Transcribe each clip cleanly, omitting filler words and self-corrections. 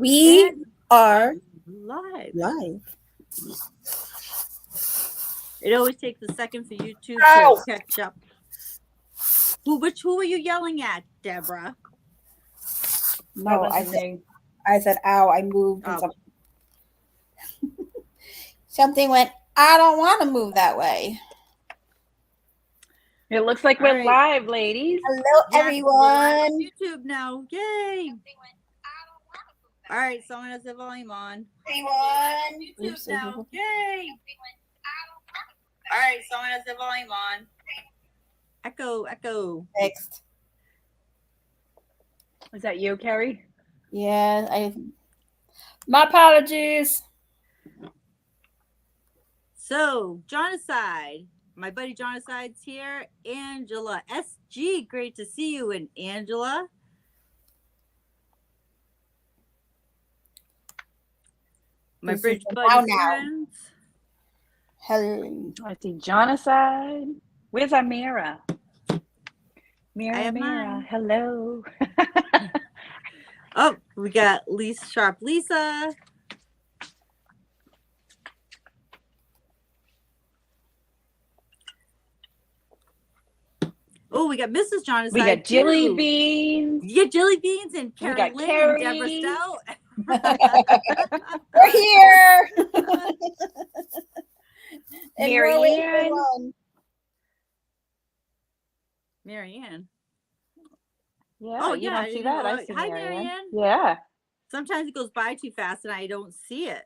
We And are live. live. It always takes a second for YouTube Ow! to catch up. Who are you yelling at, Deborah? No, I listening. said, ow, I moved and Oh. something went, I don't want to move that way. It looks like All we're right. live, ladies. Hello, Yes, we're live on everyone. YouTube now. Yay! All right, someone has the volume on. Everyone. YouTube Oops, now. Yay! All right, someone has the volume on. Echo. Fixed. Is that you, Carrie? Yeah, my apologies. So, Jonacide. My buddy Jonicide's here. Angela SG, great to see you. And Angela. My This bridge is the buddy now. friends. Hello. I see Jonacide. Where's Amira? I have Mira, mine. hello. Oh, we got Lisa Sharp Lisa. Oh, we got Mrs. Jonacide. We got Jilly too. Beans. Yeah, Jelly Beans and We Carrie got Lynn Carrie. and Deborah Stout. We're here. And Mary we're waiting for Ann. one. Marianne. Yeah, Oh, you yeah, don't see that. I see hi, Mary Ann. Marianne. Yeah. Sometimes it goes by too fast and I don't see it.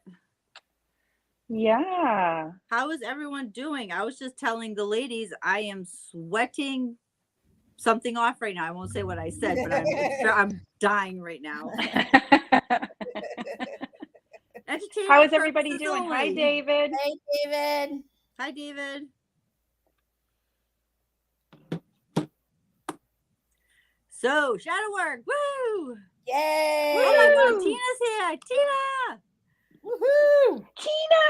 Yeah. How is everyone doing? I was just telling the ladies I am sweating something off right now. I won't say what I said, but I'm dying right now. How is everybody doing? Only. Hi, David. Hey, David. Hi, David. So, shadow work. Woo! Yay. Oh my God, Tina's here. Tina! Woohoo. Tina!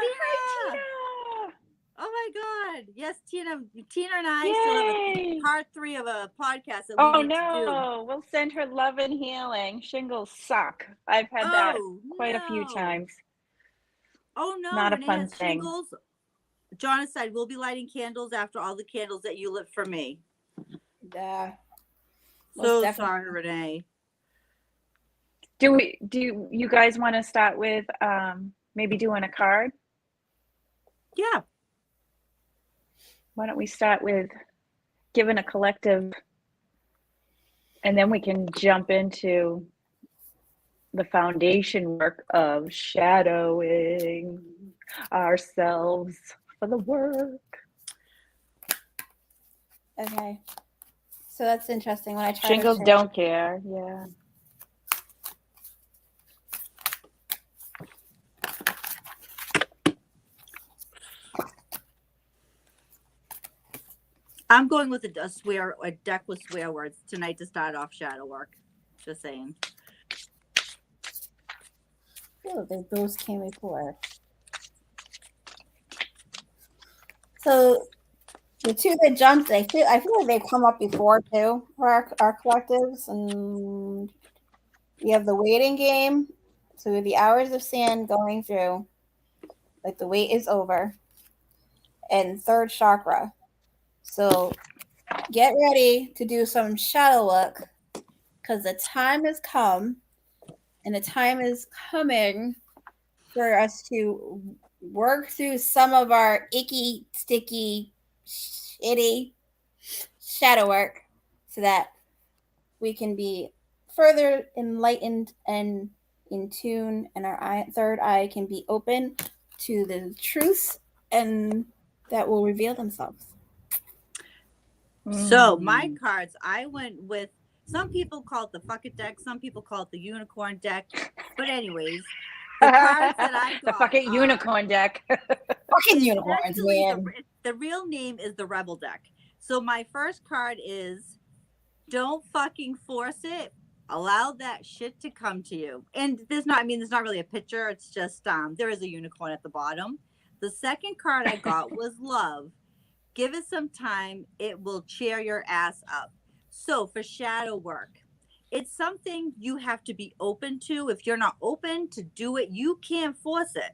Tina! Hi, Tina! Oh my God. Yes, Tina and I Yay. still have part 3 of a podcast that we need to no, we'll send her love and healing. Shingles suck. I've had that quite a few times. Oh no, Not a Renee fun has thing. shingles. Jonacide, we'll be lighting candles after all the candles that you lit for me. Yeah. So Most sorry, Renee. Do you guys want to start with maybe doing a card? Yeah. Why don't we start with giving a collective, and then we can jump into the foundation work of shadowing ourselves for the work. Okay. So that's interesting. When I try Shingles to don't care. Yeah. I'm going with a deck with swear words tonight to start off shadow work. Just saying. Oh, those came before. So the two that jumped, I feel like they've come up before too for our collectives. And we have the waiting game. So we have the hours of sand going through. Like the wait is over. And third chakra. So get ready to do some shadow work because the time has come and the time is coming for us to work through some of our icky, sticky, shitty shadow work so that we can be further enlightened and in tune, and our third eye can be open to the truth and that will reveal themselves. So my cards, I went with, some people call it the fuck it deck, some people call it the unicorn deck. But anyways, the cards that I got, the fucking unicorn deck. Fucking unicorns, man. The real name is the rebel deck. So my first card is, don't fucking force it. Allow that shit to come to you. And there's not really a picture. It's just, there is a unicorn at the bottom. The second card I got was love. Give it some time. It will cheer your ass up. So for shadow work, it's something you have to be open to. If you're not open to do it, you can't force it.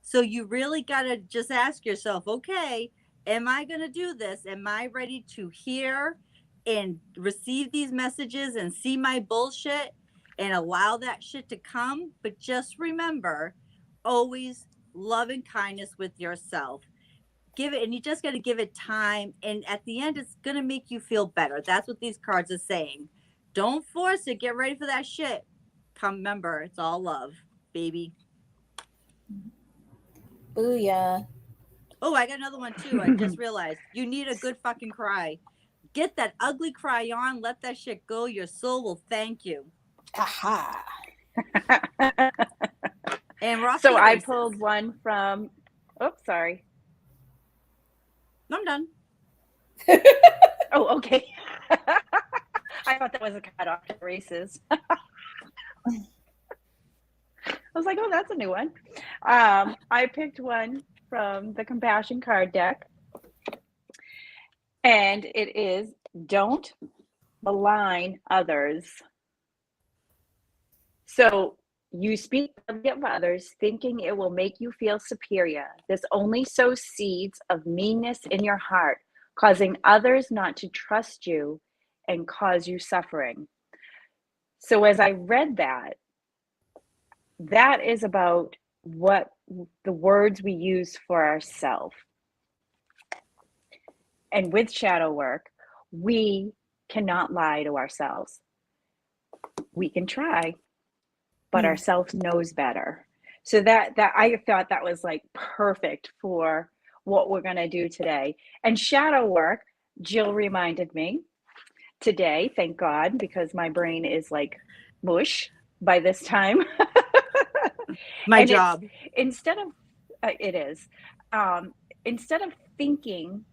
So you really got to just ask yourself, okay, am I going to do this? Am I ready to hear and receive these messages and see my bullshit and allow that shit to come? But just remember, always love and kindness with yourself. Give it, and you just got to give it time. And at the end, it's going to make you feel better. That's what these cards are saying. Don't force it. Get ready for that shit. Come, remember, it's all love, baby. Booyah. Oh, I got another one too. I just realized you need a good fucking cry. Get that ugly cry on. Let that shit go. Your soul will thank you. Aha. And we're off So to the I races. pulled one from. Oops, sorry. I'm done. Oh, okay. I thought that was a cut off to races. I was like, oh, that's a new one. I picked one from the Compassion card deck. And it is don't malign others. So you speak badly of others, thinking it will make you feel superior. This only sows seeds of meanness in your heart, causing others not to trust you and cause you suffering. So as I read that, that is about what the words we use for ourselves. And with shadow work, we cannot lie to ourselves. We can try, but ourselves knows better. So that I thought that was like perfect for what we're going to do today. And shadow work, Jill reminded me today, thank God, because my brain is like mush by this time. My And job. Instead of thinking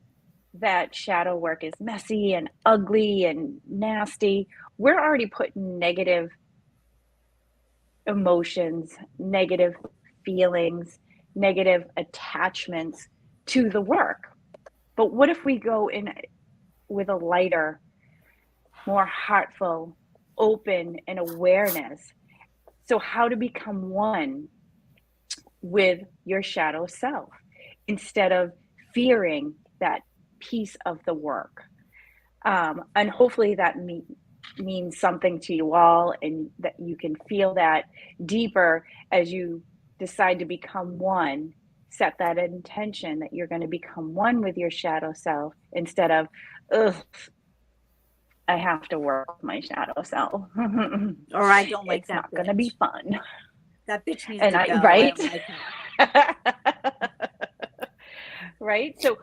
that shadow work is messy and ugly and nasty, we're already putting negative emotions, negative feelings, negative attachments to the work. But what if we go in with a lighter, more heartful, open, and awareness? So, how to become one with your shadow self instead of fearing that piece of the work. And hopefully that means something to you all, and that you can feel that deeper as you decide to become one. Set that intention that you're going to become one with your shadow self instead of, ugh, I have to work with my shadow self. Or I don't like it's that. not going to be fun. That bitch needs And to go. right? I don't like her. Right? So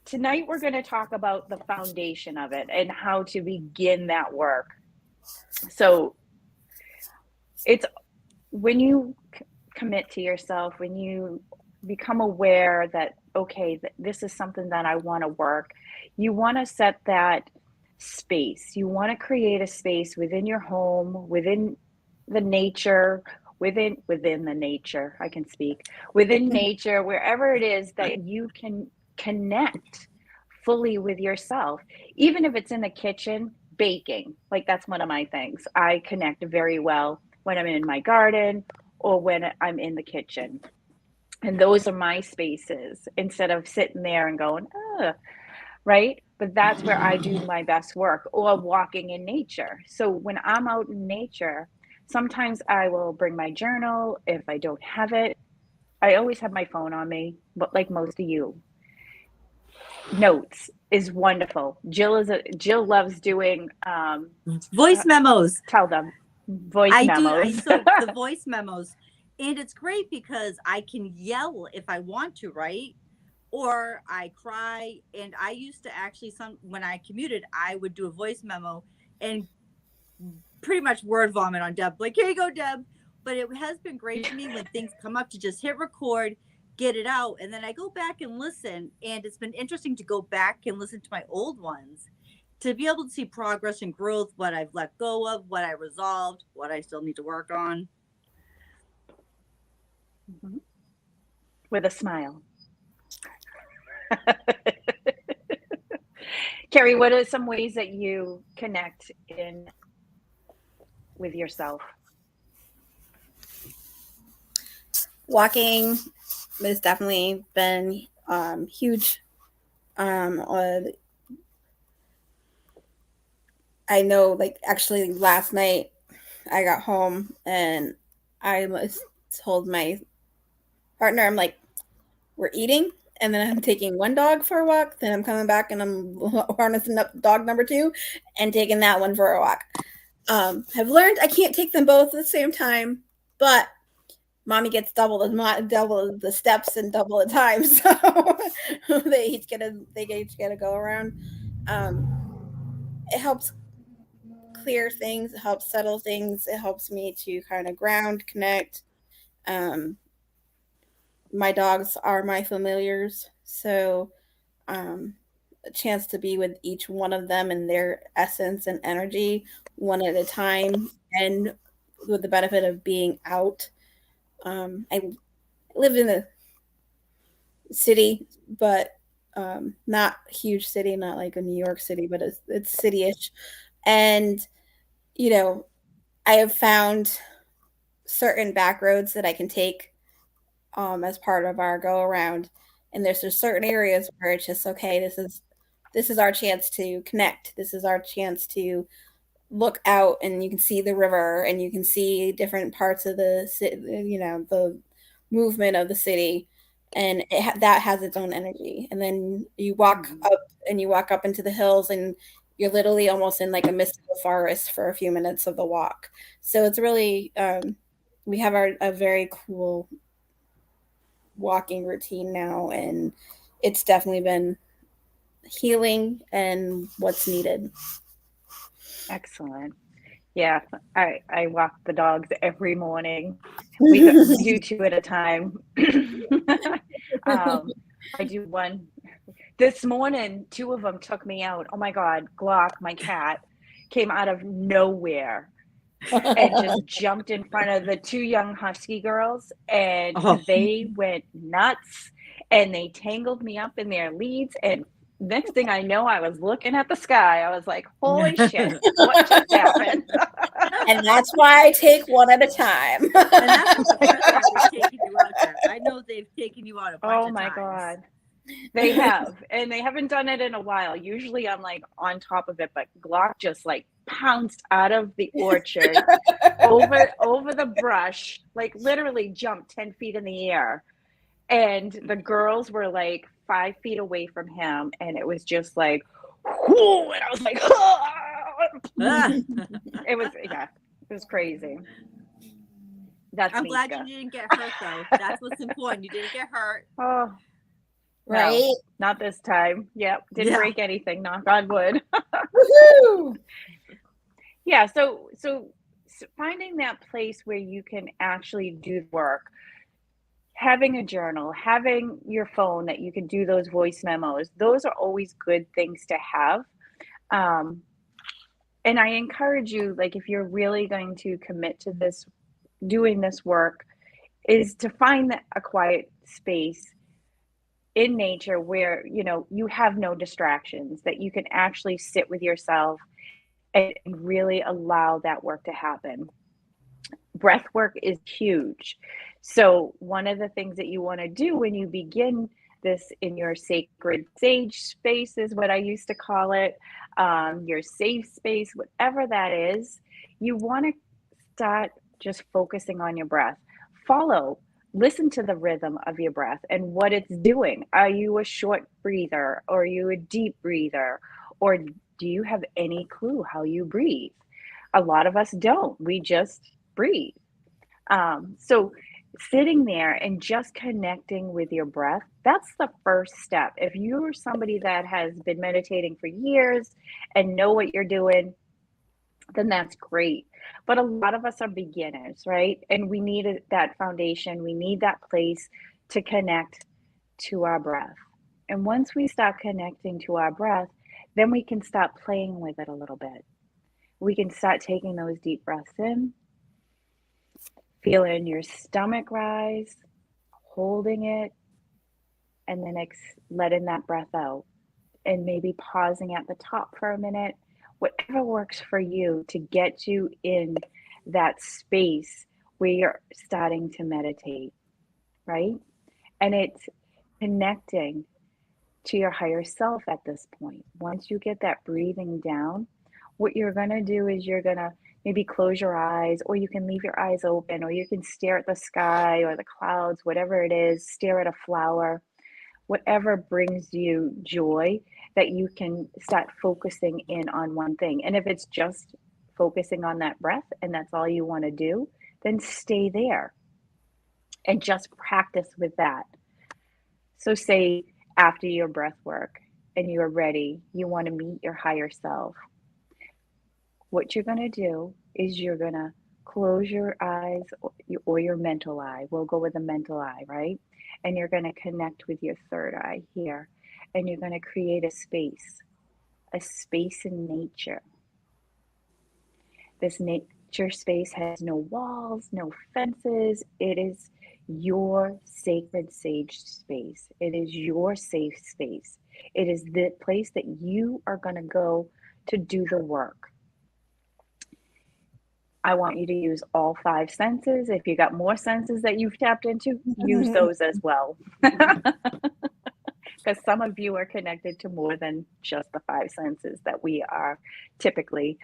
tonight we're going to talk about the foundation of it and how to begin that work. So it's when you commit to yourself, when you become aware that, okay, this is something that I want to work, you want to set that space. You want to create a space within your home, within the nature, within the nature, I can speak, within nature, wherever it is that you can connect fully with yourself. Even if it's in the kitchen, baking, like that's one of my things. I connect very well when I'm in my garden or when I'm in the kitchen. And those are my spaces instead of sitting there and going, right? But that's where I do my best work, or walking in nature. So when I'm out in nature, sometimes I will bring my journal. If I don't have it, I always have my phone on me, but like most of you. Notes is wonderful. Jill loves doing Voice memos. tell them voice memos. So the voice memos, and it's great because I can yell if I want to, right? Or I cry. And I used to actually, when I commuted, I would do a voice memo and pretty much word vomit on Deb, like, here you go, Deb. But it has been great for me when things come up to just hit record, get it out, and then I go back and listen. And it's been interesting to go back and listen to my old ones to be able to see progress and growth, what I've let go of, what I resolved, what I still need to work on. Mm-hmm. With a smile. Carrie, what are some ways that you connect in with yourself? Walking has definitely been huge. I know, like, actually last night I got home and I told my partner, I'm like, we're eating, and then I'm taking one dog for a walk. Then I'm coming back and I'm harnessing up dog number 2 and taking that one for a walk. I've learned I can't take them both at the same time, but mommy gets double the steps and double the time, so they each get a go around. It helps clear things, it helps settle things, it helps me to kind of ground, connect. Um, my dogs are my familiars, so a chance to be with each one of them and their essence and energy one at a time, and with the benefit of being out. I live in a city, but not a huge city, not like a New York City, but it's city-ish. And you know, I have found certain back roads that I can take as part of our go around. And there's just certain areas where it's just okay. This is our chance to connect. This is our chance to look out, and you can see the river, and you can see different parts of the movement of the city, and that has its own energy. And then you walk up into the hills, and you're literally almost in like a mystical forest for a few minutes of the walk. So it's really we have a very cool walking routine now, and it's definitely been healing and what's needed. Excellent. Yeah, I walk the dogs every morning. We do 2 at a time. I do one. This morning, 2 of them took me out. Oh my God, Glock, my cat, came out of nowhere and just jumped in front of the 2 young husky girls, and they went nuts, and they tangled me up in their leads, and next thing I know, I was looking at the sky. I was like, holy shit, what just happened? And that's why I take one at a time. And that's the first time they've taken you out there. I know they've taken you out a bunch of times. Oh my God. They have, and they haven't done it in a while. Usually I'm like on top of it, but Glock just like pounced out of the orchard over the brush, like literally jumped 10 feet in the air. And the girls were like 5 feet away from him, and it was just like, whoo, and I was like, it was crazy. I'm glad you didn't get hurt though. That's what's important. You didn't get hurt. Oh, right? No, not this time. Yep, didn't break anything. Knock on wood. Woohoo! Yeah. So finding that place where you can actually do the work. Having a journal, having your phone that you can do those voice memos, those are always good things to have. And I encourage you, like, if you're really going to commit to this, doing this work, is to find a quiet space in nature where, you have no distractions, that you can actually sit with yourself and really allow that work to happen. Breath work is huge. So one of the things that you want to do when you begin this in your sacred sage space is what I used to call it, your safe space, whatever that is, you want to start just focusing on your breath. Listen to the rhythm of your breath and what it's doing. Are you a short breather, or are you a deep breather, or do you have any clue how you breathe? A lot of us don't. We just breathe. So sitting there and just connecting with your breath, that's the first step. If you're somebody that has been meditating for years and know what you're doing, then that's great. But a lot of us are beginners, right? And we need that foundation. We need that place to connect to our breath. And once we start connecting to our breath, then we can start playing with it a little bit. We can start taking those deep breaths in, feeling your stomach rise, holding it, and then letting that breath out. And maybe pausing at the top for a minute, whatever works for you to get you in that space where you're starting to meditate, right? And it's connecting to your higher self at this point. Once you get that breathing down, what you're going to do is you're going to maybe close your eyes, or you can leave your eyes open, or you can stare at the sky or the clouds, whatever it is, stare at a flower, whatever brings you joy, that you can start focusing in on one thing. And if it's just focusing on that breath and that's all you want to do, then stay there and just practice with that. So, say after your breath work and you're ready, you want to meet your higher self. What you're going to do is you're going to close your eyes, or your mental eye. We'll go with the mental eye, right? And you're going to connect with your third eye here. And you're going to create a space in nature. This nature space has no walls, no fences. It is your sacred sage space. It is your safe space. It is the place that you are going to go to do the work. I want you to use all 5 senses. If you got more senses that you've tapped into, use those as well. Because some of you are connected to more than just the 5 senses that we are typically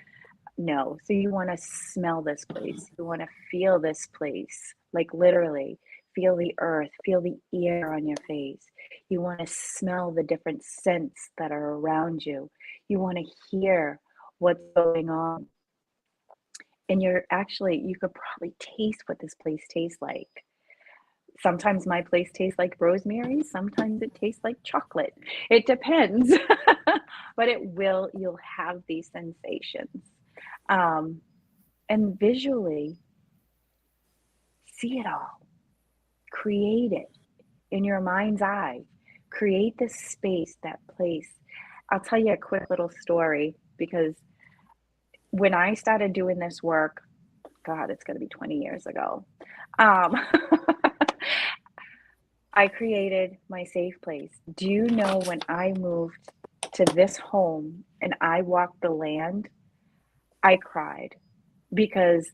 know. So you want to smell this place. You want to feel this place, like literally feel the earth, feel the air on your face. You want to smell the different scents that are around you. You want to hear what's going on. And you could probably taste what this place tastes like. Sometimes my place tastes like rosemary. Sometimes it tastes like chocolate. It depends. But you'll have these sensations. And visually, see it all. Create it in your mind's eye. Create this space, that place. I'll tell you a quick little story, because when I started doing this work, God, it's going to be 20 years ago. I created my safe place. Do you know when I moved to this home and I walked the land, I cried, because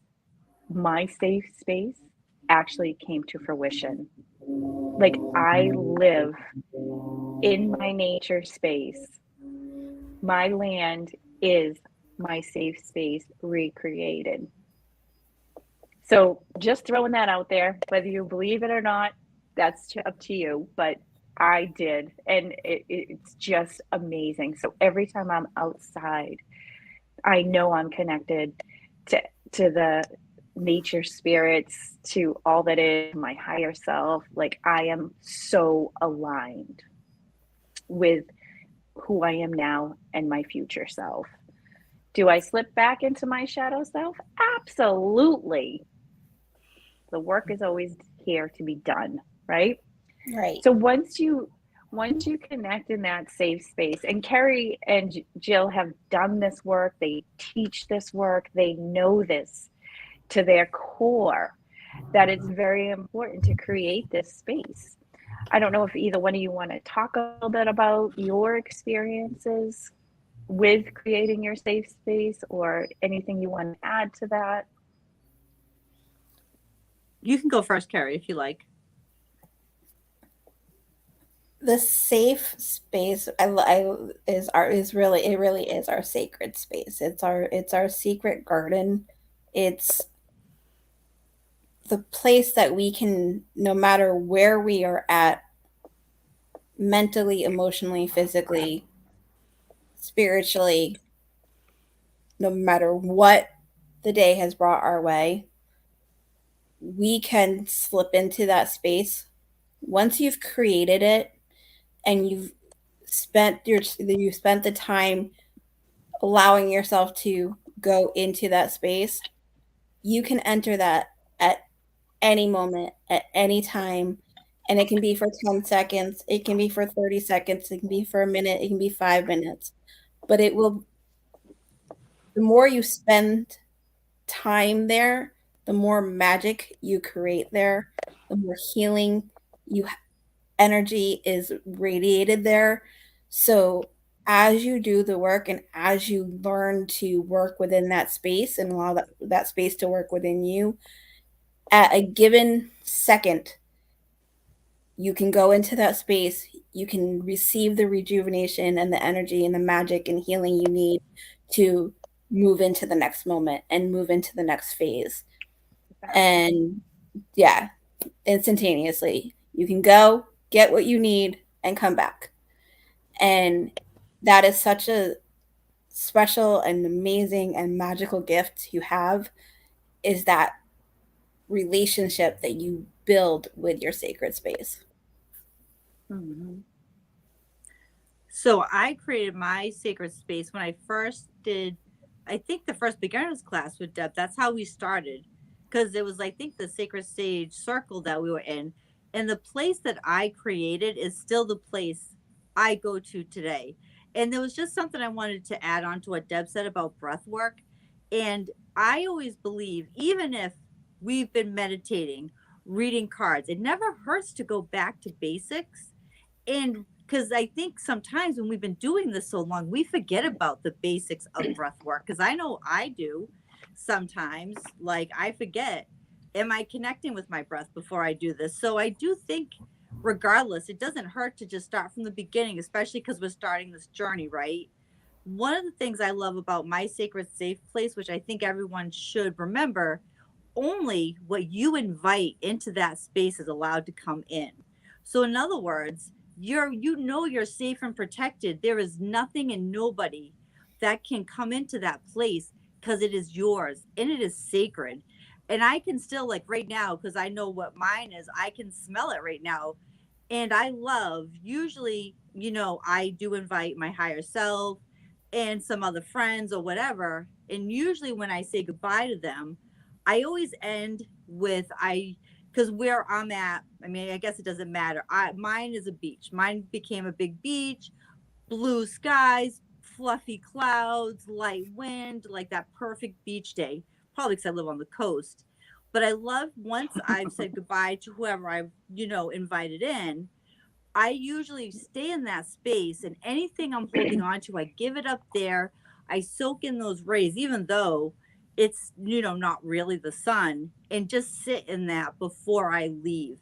my safe space actually came to fruition. Like, I live in my nature space. My land is my safe space recreated. So just throwing that out there, whether you believe it or not, that's up to you. But I did, and it's just amazing. So every time I'm outside, I know I'm connected to the nature spirits, to all that is my higher self. Like, I am so aligned with who I am now and my future self. Do I slip back into my shadow self? Absolutely. The work is always here to be done, right? Right. So once you connect in that safe space, and Carrie and Jill have done this work, they teach this work, they know this to their core, that it's very important to create this space. I don't know if either one of you want to talk a little bit about your experiences with creating your safe space, or anything you want to add to that. You can go first, Carrie, if you like. The safe space is really our sacred space. It's our secret garden. It's the place that we can, no matter where we are at, mentally, emotionally, physically, spiritually, no matter what the day has brought our way, we can slip into that space. Once you've created it and you spent the time allowing yourself to go into that space, you can enter that at any moment, at any time. And it can be for 10 seconds, it can be for 30 seconds, it can be for a minute, it can be 5 minutes. But the more you spend time there, the more magic you create there, the more healing energy is radiated there. So as you do the work and as you learn to work within that space and allow that space to work within you, at a given second, you can go into that space, you can receive the rejuvenation and the energy and the magic and healing you need to move into the next moment and move into the next phase. And yeah, instantaneously. You can go, get what you need, and come back. And that is such a special and amazing and magical gift you have, is that relationship that you build with your sacred space. Mm-hmm. So I created my sacred space when I first did, I think the first beginner's class with Deb. That's how we started, because it was, I think, the Sacred Sage circle that we were in. And the place that I created is still the place I go to today. And there was just something I wanted to add on to what Deb said about breath work. And I always believe, even if we've been meditating, reading cards, it never hurts to go back to basics. And because I think sometimes when we've been doing this so long, we forget about the basics of breath work. Because I know I do sometimes. Like, I forget, am I connecting with my breath before I do this? So I do think, regardless, it doesn't hurt to just start from the beginning, especially because we're starting this journey, right? One of the things I love about my sacred safe place, which I think everyone should remember, only what you invite into that space is allowed to come in. So in other words, you're safe and protected. There is nothing and nobody that can come into that place, because it is yours and it is sacred. And I can still, like right now, because I know what mine is, I can smell it right now. And I love, usually, I do invite my higher self and some other friends or whatever. And usually when I say goodbye to them, I always end with, because where I'm at, I mean, I guess it doesn't matter. Mine is a beach. Mine became a big beach, blue skies, fluffy clouds, light wind, like that perfect beach day. Probably because I live on the coast. But I love, once I've said goodbye to whoever I've, invited in, I usually stay in that space, and anything I'm holding on to, I give it up there. I soak in those rays, even though it's, not really the sun, and just sit in that before I leave.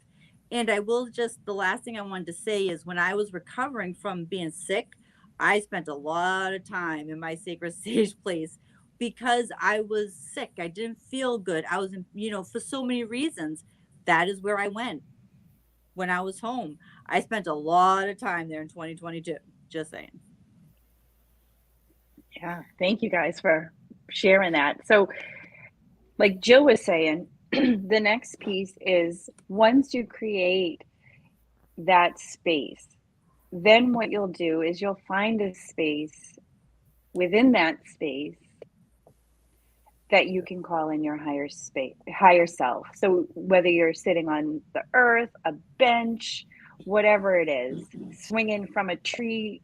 And I will just, the last thing I wanted to say is, when I was recovering from being sick, I spent a lot of time in my sacred sage place because I was sick. I didn't feel good. I was, for so many reasons. That is where I went when I was home. I spent a lot of time there in 2022. Just saying. Yeah, thank you guys for sharing that. So, like Jill was saying, the next piece is, once you create that space, then what you'll do is you'll find a space within that space that you can call in your higher self. So whether you're sitting on the earth, a bench, whatever it is, swinging from a tree,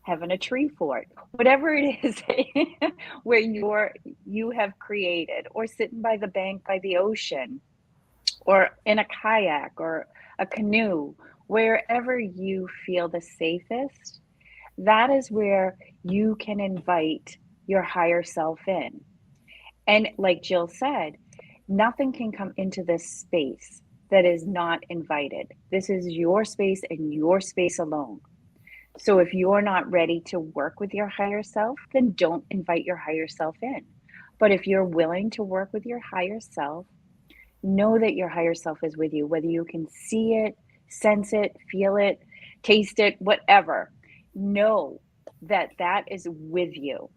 having a tree fort, whatever it is where you have created, or sitting by the bank by the ocean, or in a kayak or a canoe, wherever you feel the safest, that is where you can invite your higher self in. And like Jill said, nothing can come into this space that is not invited. This is your space and your space alone. So if you're not ready to work with your higher self, then don't invite your higher self in. But if you're willing to work with your higher self, know that your higher self is with you, whether you can see it, sense it, feel it, taste it, whatever. Know that that is with you.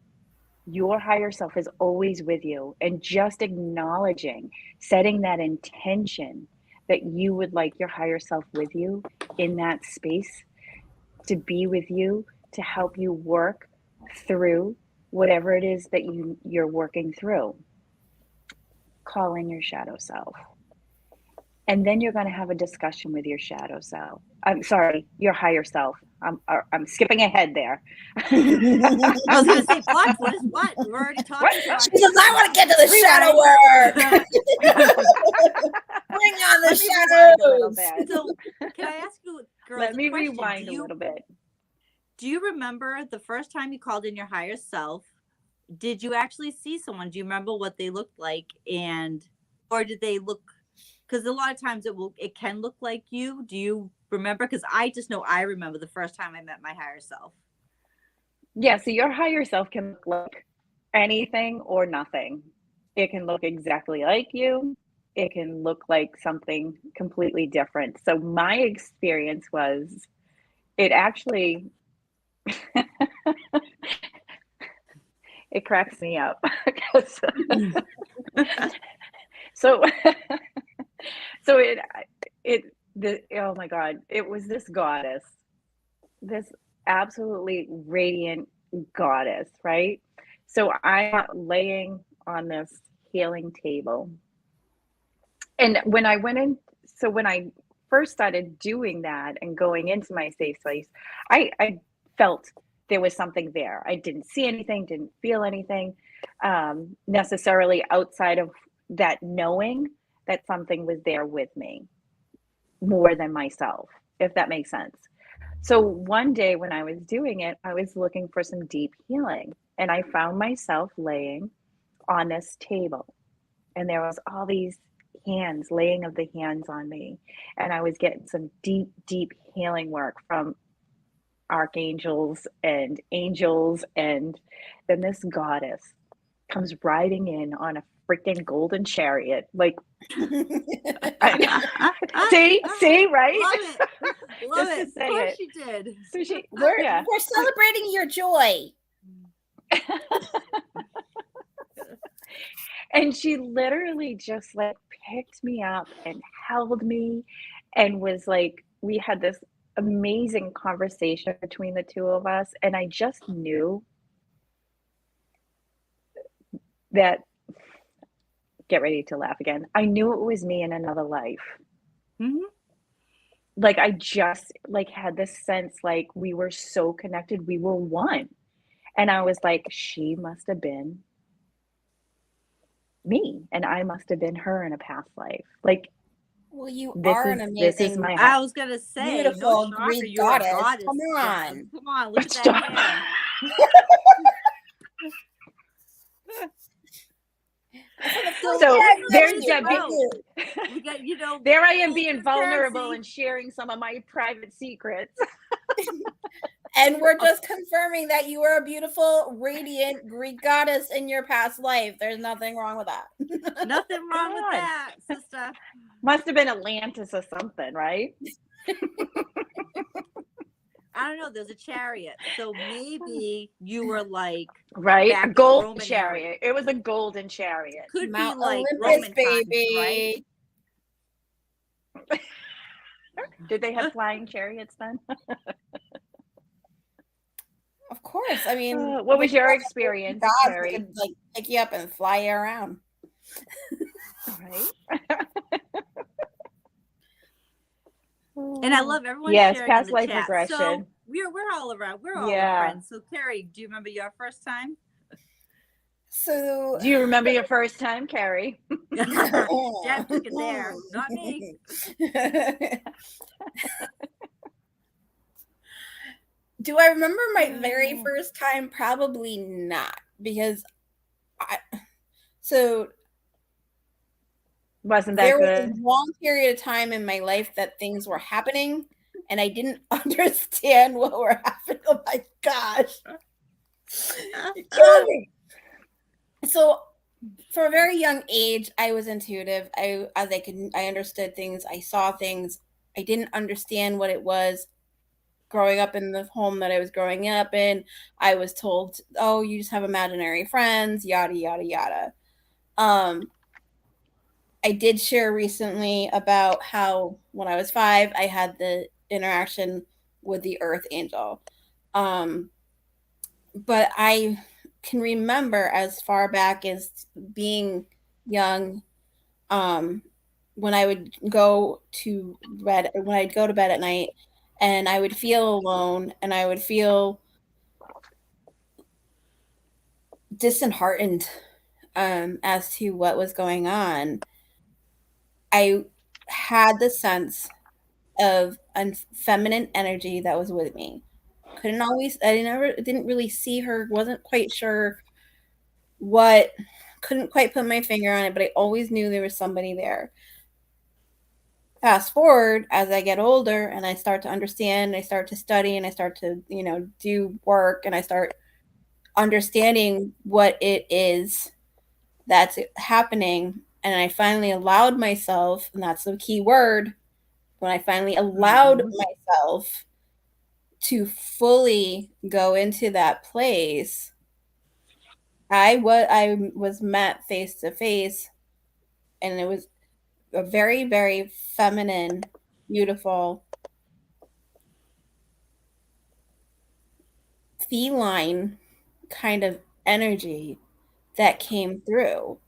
Your higher self is always with you. And just acknowledging, setting that intention that you would like your higher self with you in that space, to be with you, to help you work through whatever it is that you're working through. Call in your shadow self. And then you're going to have a discussion with your shadow self. I'm sorry, your higher self. I'm skipping ahead there. I was going to say, what? We're already talking about. She says, I want to get to the shadow work. Bring on the shadows. So, can I ask you, girls? Let me rewind a little bit. Do you remember the first time you called in your higher self? Did you actually see someone? Do you remember what they looked like? Or did they look, because a lot of times it can look like you. Do you remember? Because I just know I remember the first time I met my higher self. Yeah, so your higher self can look like anything or nothing. It can look exactly like you. It can look like something completely different. So my experience was it actually it cracks me up. 'Cause- so so oh my God, it was this goddess, this absolutely radiant goddess, right? So I'm laying on this healing table. And when I first started doing that and going into my safe place, I felt there was something there. I didn't see anything, didn't feel anything necessarily outside of that knowing that something was there with me more than myself, if that makes sense. So one day when I was doing it, I was looking for some deep healing, and I found myself laying on this table, and there was all these hands, laying of the hands on me, and I was getting some deep healing work from archangels and angels, and then this goddess comes riding in on a freaking golden chariot. Like, see, right? Love it. Love Just to it. say Of course it. you did. So she, We're yeah. we're celebrating your joy. And she literally just like picked me up and held me and was like, we had this amazing conversation between the two of us. And I just knew that, get ready to laugh again. I knew it was me in another life. Mhm. Like I just like had this sense like we were so connected, we were one. And I was like, she must have been me and I must have been her in a past life. Like Well, you this are is an this is amazing, my I was gonna say, no beautiful shocker, Greek you're a goddess. goddess. Come Jess. on. Come on, look at Stop. that hair. So Yeah, there's yeah, Debbie. We got, There I am full being vulnerable transparency. and sharing some of my private secrets. And we're just confirming that you are a beautiful, radiant Greek goddess in your past life. There's nothing wrong with that. Nothing wrong with on. that, sister. Must have been Atlantis or something, right? I don't know. There's a chariot, so maybe you were like Right? back A in golden Roman chariot. era. It was a golden chariot. Could Mount be like Olympus, Roman baby. times, right? Did they have flying chariots then? Of course. I mean, What was your experience, gods Carrie? could like pick you up and fly you around. Right? And I love everyone Yes, sharing in past the life chat. regression. So we're all around. We're all Yeah. friends. So Carrie, do you remember your first time? So Do you remember your first time, Carrie? Deb took it there, not me. Do I remember my very first time? Probably not, because Wasn't that there was good? a long period of time in my life that things were happening and I didn't understand what were happening. Oh my gosh. You're killing me. So from a very young age, I was intuitive. I understood things. I saw things. I didn't understand what it was. Growing up in the home that I was growing up in, I was told, "Oh, you just have imaginary friends, yada yada yada." I did share recently about how when I was 5, I had the interaction with the Earth Angel. But I can remember as far back as being young, when I would go to bed, when I'd go to bed at night, and I would feel alone, and I would feel disheartened as to what was going on. I had the sense of a feminine energy that was with me. didn't really see her, wasn't quite sure what, couldn't quite put my finger on it, but I always knew there was somebody there. Fast forward, as I get older and I start to understand, I start to study, and I start to, do work, and I start understanding what it is that's happening. And I finally allowed myself, and that's the key word, when I finally allowed myself to fully go into that place, I was met face to face, and it was a very, very feminine, beautiful, feline kind of energy that came through.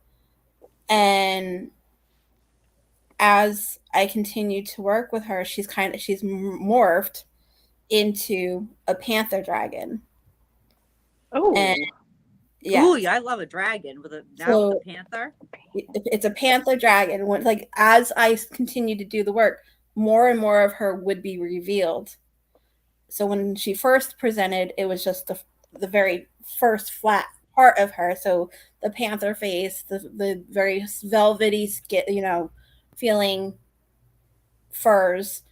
And as I continued to work with her, she's morphed into a panther dragon. Oh, And Ooh, yeah, I love a dragon with a panther. It's a panther dragon. Like, as I continued to do the work, more and more of her would be revealed. So when she first presented, it was just the very first flat part of her. So the panther face, the very velvety skin, feeling furs.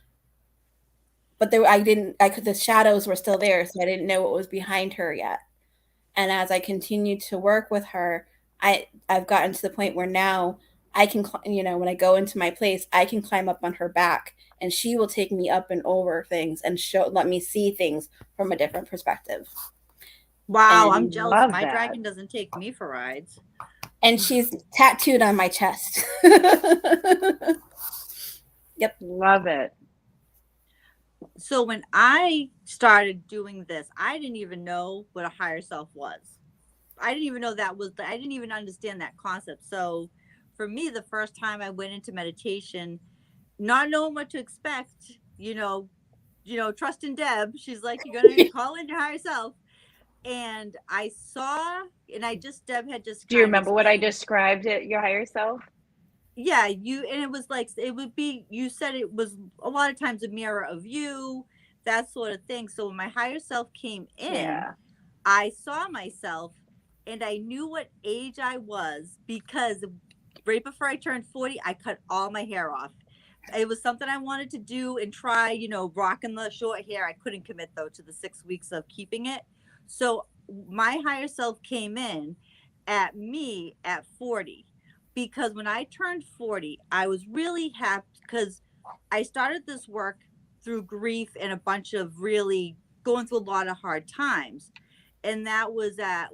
But the shadows were still there, so I didn't know what was behind her yet. And as I continued to work with her, I've gotten to the point where now I can, when I go into my place, I can climb up on her back, and she will take me up and over things and let me see things from a different perspective. Wow, I'm jealous. My dragon doesn't take me for rides. And she's tattooed on my chest. Yep. Love it. So when I started doing this, I didn't even know what a higher self was. I didn't even know I didn't even understand that concept. So for me, the first time I went into meditation, not knowing what to expect, trusting Deb, she's like, you're going to call in your higher self. And I saw, Deb had just. Do you remember what I described your higher self? Yeah, and it was like, you said it was a lot of times a mirror of you, that sort of thing. So when my higher self came in, I saw myself, and I knew what age I was, because right before I turned 40, I cut all my hair off. It was something I wanted to do and try, rocking the short hair. I couldn't commit, though, to the 6 weeks of keeping it. So my higher self came in at me at 40. Because when I turned 40, I was really happy, because I started this work through grief and a bunch of really going through a lot of hard times. And that was at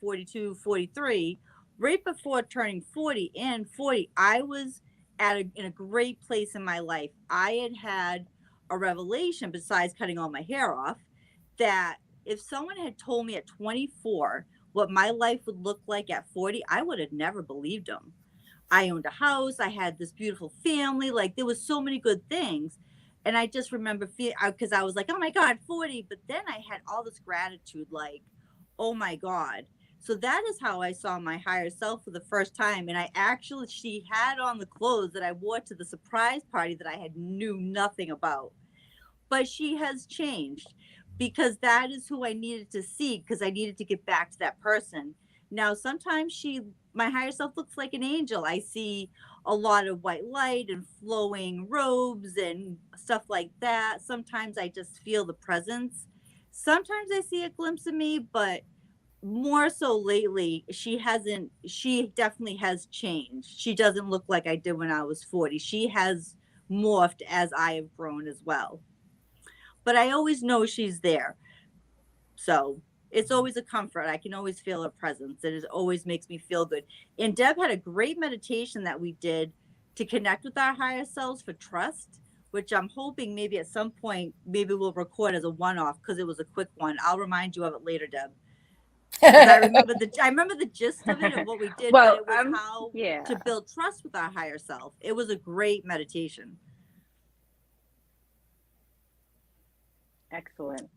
42, 43. Right before turning 40 and 40, I was in a great place in my life. I had a revelation, besides cutting all my hair off, that if someone had told me at 24 what my life would look like at 40, I would have never believed them. I owned a house. I had this beautiful family. Like, there was so many good things. And I just remember because I was like, oh my God, 40. But then I had all this gratitude, like, oh my God. So that is how I saw my higher self for the first time. And she had on the clothes that I wore to the surprise party that I knew nothing about. But she has changed, because that is who I needed to see, because I needed to get back to that person. Now, sometimes my higher self looks like an angel. I see a lot of white light and flowing robes and stuff like that. Sometimes I just feel the presence. Sometimes I see a glimpse of me, but more so lately, she definitely has changed. She doesn't look like I did when I was 40. She has morphed as I have grown as well. But I always know she's there. So it's always a comfort. I can always feel her presence. It always makes me feel good. And Deb had a great meditation that we did to connect with our higher selves for trust, which I'm hoping maybe at some point, maybe we'll record as a one-off, because it was a quick one. I'll remind you of it later, Deb. I remember the gist of it and what we did, but it was how to build trust with our higher self. It was a great meditation. Excellent.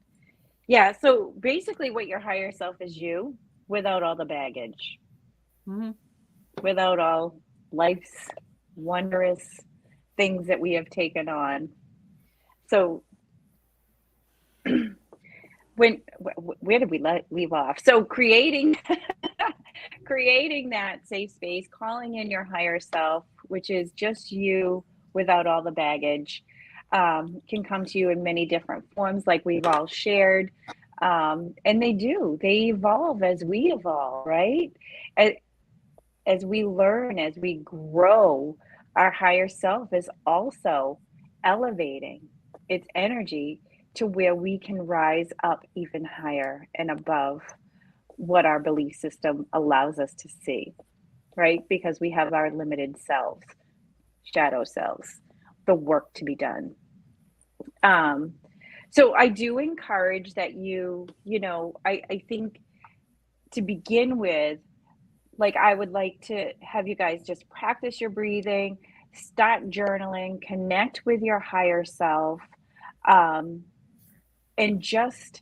Yeah, so basically what your higher self is you without all the baggage, without all life's wondrous things that we have taken on. So where did we leave off? So creating creating that safe space, calling in your higher self, which is just you without all the baggage, can come to you in many different forms, like we've all shared. And they evolve as we evolve, right? As we learn, as we grow, our higher self is also elevating its energy to where we can rise up even higher and above what our belief system allows us to see, right? Because we have our limited selves, shadow selves, the work to be done. So I do encourage that I think to begin with, like, I would like to have you guys just practice your breathing, start journaling, connect with your higher self, and just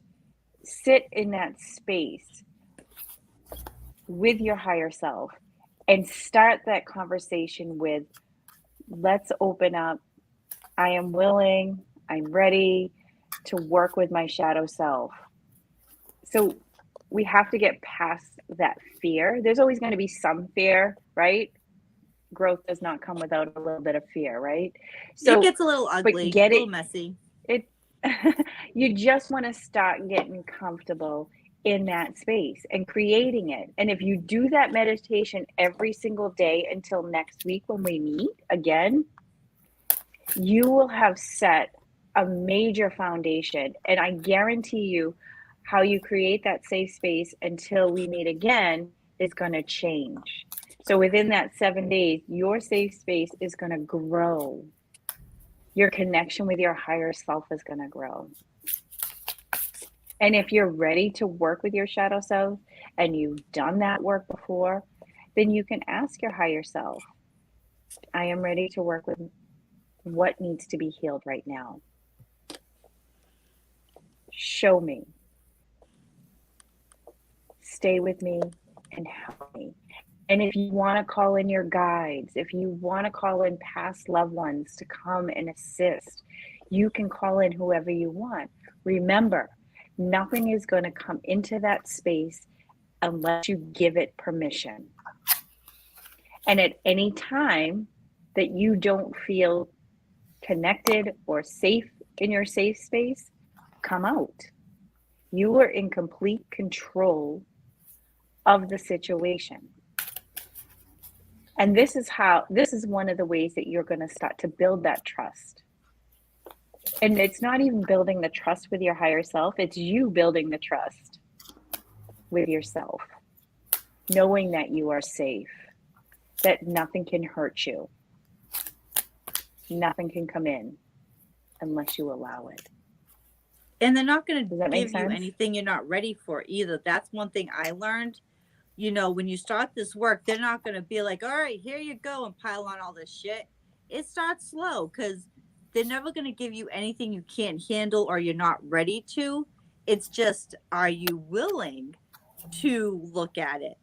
sit in that space with your higher self and start that conversation with, let's open up. I am willing, I'm ready to work with my shadow self. So we have to get past that fear. There's always going to be some fear, right? Growth does not come without a little bit of fear, right? So it gets a little ugly, a little messy. You just want to start getting comfortable in that space and creating it. And if you do that meditation every single day until next week when we meet again, you will have set a major foundation. And I guarantee you, how you create that safe space until we meet again is going to change. So within that 7 days, your safe space is going to grow. Your connection with your higher self is going to grow. And if you're ready to work with your shadow self and you've done that work before, then you can ask your higher self, I am ready to work with what needs to be healed right now. Show me. Stay with me and help me. And if you want to call in your guides, if you want to call in past loved ones to come and assist, you can call in whoever you want. Remember, nothing is going to come into that space unless you give it permission. And at any time that you don't feel connected or safe in your safe space, come out. You are in complete control of the situation. And this is one of the ways that you're going to start to build that trust. And it's not even building the trust with your higher self, it's you building the trust with yourself, knowing that you are safe, that nothing can hurt you, nothing can come in unless you allow it. And they're not going to give you sense? anything you're not ready for either. That's one thing I learned. You know, when you start this work, they're not going to be like, all right, here you go, and pile on all this shit. It starts slow because they're never going to give you anything you can't handle or you're not ready to. It's just, are you willing to look at it?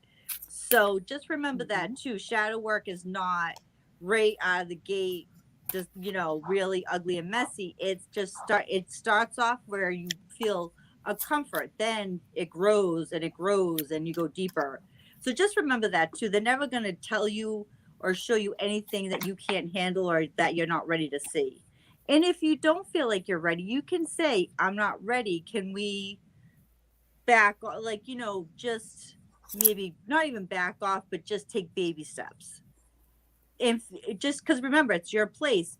So just remember that too. Shadow work is not right out of the gate, just, really ugly and messy. It's just it starts off where you feel a comfort, then it grows and you go deeper. So just remember that too. They're never going to tell you or show you anything that you can't handle or that you're not ready to see. And if you don't feel like you're ready, you can say, I'm not ready. Can we back off? Like, just maybe not even back off, but just take baby steps. And just because remember, it's your place.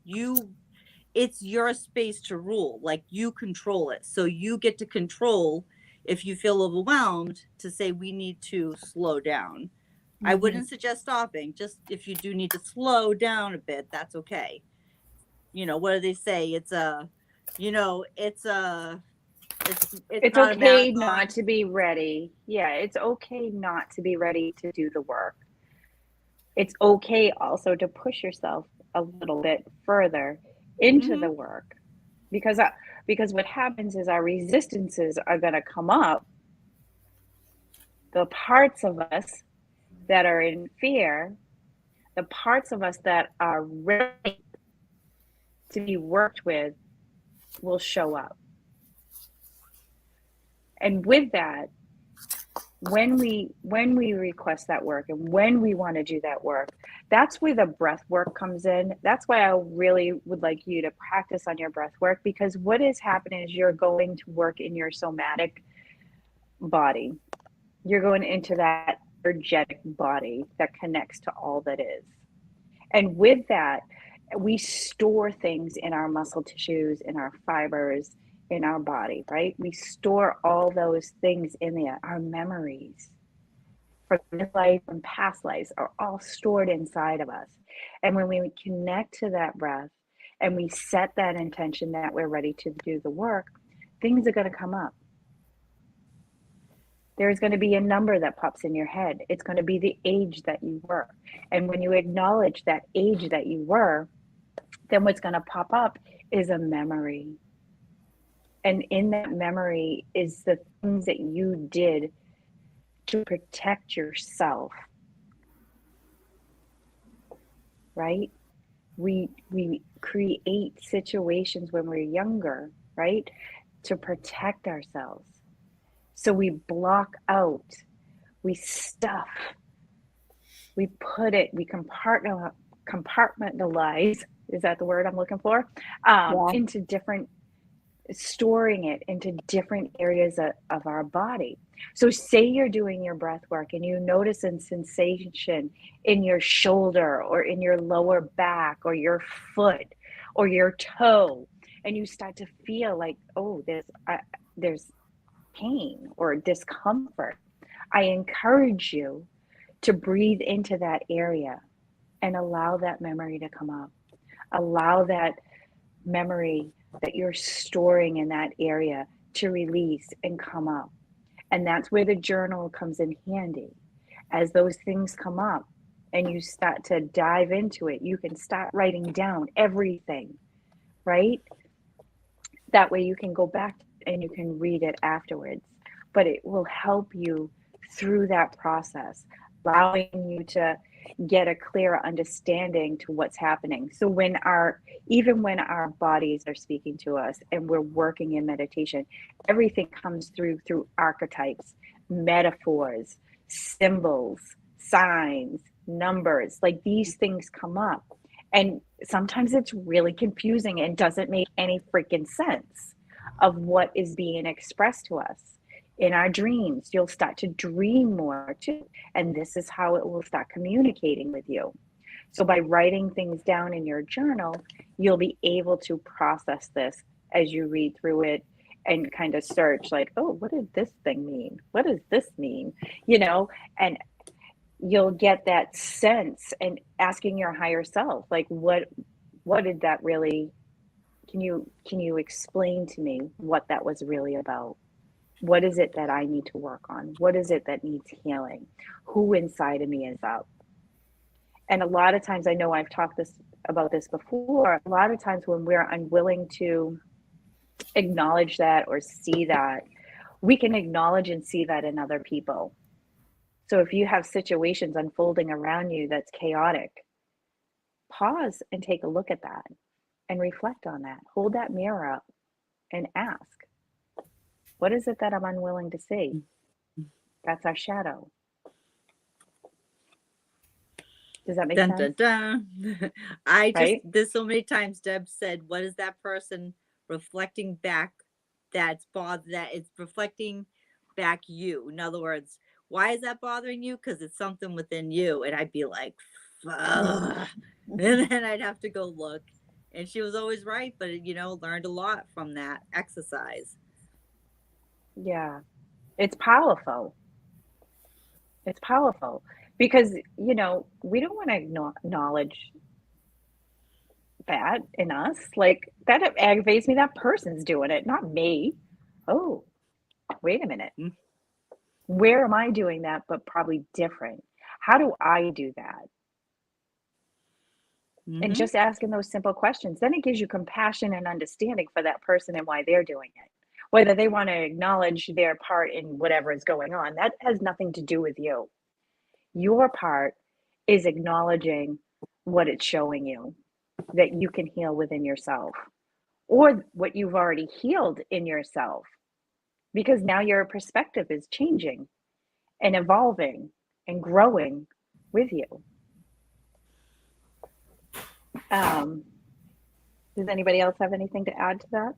It's your space to rule. Like, you control it. So you get to control if you feel overwhelmed to say we need to slow down. Mm-hmm. I wouldn't suggest stopping. Just if you do need to slow down a bit, that's okay. What do they say? It's okay not to be ready. Yeah, it's okay not to be ready to do the work. It's okay also to push yourself a little bit further into the work, because what happens is our resistances are going to come up. The parts of us that are in fear, the parts of us that are ready to be worked with will show up. And with that, when we request that work and when we want to do that work, that's where the breath work comes in. That's why I really would like you to practice on your breath work, because what is happening is you're going to work in your somatic body. You're going into that energetic body that connects to all that is. And with that, we store things in our muscle tissues, in our fibers, in our body, right? We store all those things in there. Our memories from this life and past lives are all stored inside of us. And when we connect to that breath and we set that intention that we're ready to do the work, things are going to come up. There's going to be a number that pops in your head. It's going to be the age that you were. And when you acknowledge that age that you were, then what's going to pop up is a memory. And in that memory is the things that you did to protect yourself. Right? We create situations when we're younger, right? To protect ourselves. So we block out, we stuff, we put it, we compartmentalize, is that the word I'm looking for? Into different, storing it into different areas of our body. So say you're doing your breath work and you notice a sensation in your shoulder or in your lower back or your foot or your toe, and you start to feel like, oh, there's pain or discomfort. I encourage you to breathe into that area and allow that memory to come up. Allow that memory that you're storing in that area to release and come up. And that's where the journal comes in handy. As those things come up and you start to dive into it, you can start writing down everything, right? That way you can go back and you can read it afterwards. But it will help you through that process, allowing you to get a clearer understanding to what's happening. So even when our bodies are speaking to us and we're working in meditation, everything comes through archetypes, metaphors, symbols, signs, numbers. Like these things come up. And sometimes it's really confusing and doesn't make any freaking sense of what is being expressed to us. In our dreams, you'll start to dream more too. And this is how it will start communicating with you. So by writing things down in your journal, you'll be able to process this as you read through it and kind of search like, oh, what did this thing mean? What does this mean? And you'll get that sense and asking your higher self, like, what did that really, can you explain to me what that was really about? What is it that I need to work on? What is it that needs healing? Who inside of me is up? And a lot of times, I know I've talked about this before, a lot of times when we're unwilling to acknowledge that or see that, we can acknowledge and see that in other people. So if you have situations unfolding around you that's chaotic, pause and take a look at that and reflect on that. Hold that mirror up and ask, what is it that I'm unwilling to see? That's our shadow. Does that make Dun, sense? dun, dun. There's so many times Deb said, what is that person reflecting back that it's reflecting back you? In other words, why is that bothering you? Because it's something within you. And I'd be like, fuck. And then I'd have to go look. And she was always right, but learned a lot from that exercise. Yeah, it's powerful. It's powerful because, we don't want to acknowledge that in us. Like, that aggravates me. That person's doing it, not me. Oh, wait a minute. Where am I doing that, but probably different? How do I do that? Mm-hmm. And just asking those simple questions, then it gives you compassion and understanding for that person and why they're doing it. Whether they want to acknowledge their part in whatever is going on, that has nothing to do with you. Your part is acknowledging what it's showing you that you can heal within yourself, or what you've already healed in yourself. because now your perspective is changing and evolving and growing with you. Does anybody else have anything to add to that?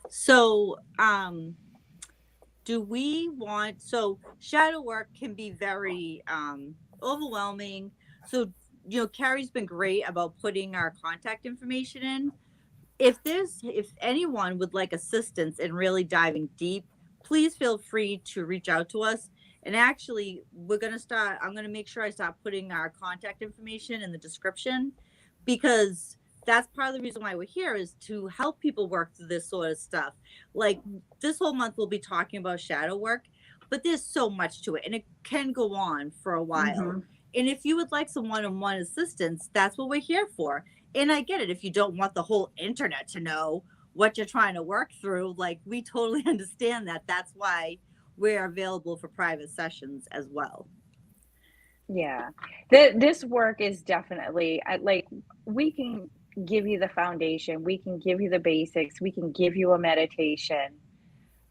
So, do we want, so shadow work can be very overwhelming. So, Carrie's been great about putting our contact information in. If anyone would like assistance in really diving deep, please feel free to reach out to us. And actually, I'm going to make sure I start putting our contact information in the description, because that's part of the reason why we're here, is to help people work through this sort of stuff. Like, this whole month we'll be talking about shadow work, but there's so much to it and it can go on for a while. Mm-hmm. And if you would like some one-on-one assistance, that's what we're here for. And I get it. If you don't want the whole internet to know what you're trying to work through, like, we totally understand that. That's why we're available for private sessions as well. Yeah, this work is definitely, like, we can give you the foundation, we can give you the basics, we can give you a meditation,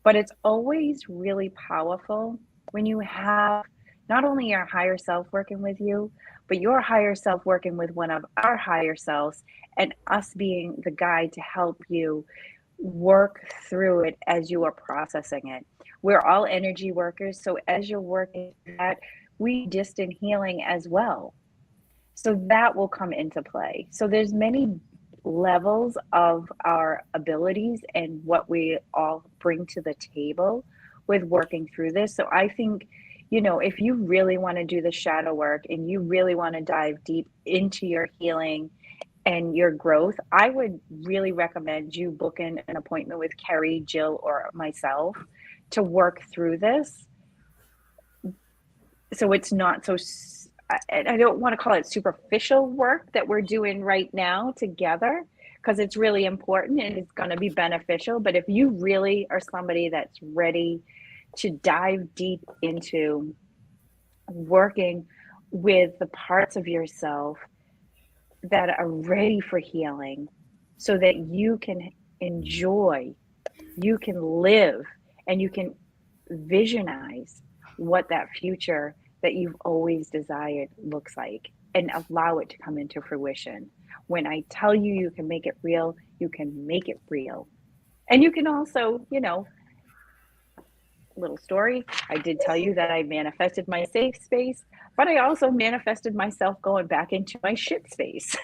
but it's always really powerful when you have not only your higher self working with you, but your higher self working with one of our higher selves, and us being the guide to help you work through it as you are processing it. We're all energy workers, so as you're working that, we distant healing as well. So that will come into play. So there's many levels of our abilities and what we all bring to the table with working through this. So I think, if you really want to do the shadow work and you really want to dive deep into your healing and your growth, I would really recommend you booking an appointment with Carrie, Jill, or myself to work through this. So it's not so, I don't want to call it superficial work that we're doing right now together, because it's really important and it's going to be beneficial. But if you really are somebody that's ready to dive deep into working with the parts of yourself that are ready for healing, so that you can enjoy, you can live, and you can visionize what that future that you've always desired looks like, and allow it to come into fruition. When I tell you you can make it real, you can make it real. And you can also, little story, I did tell you that I manifested my safe space, but I also manifested myself going back into my shit space.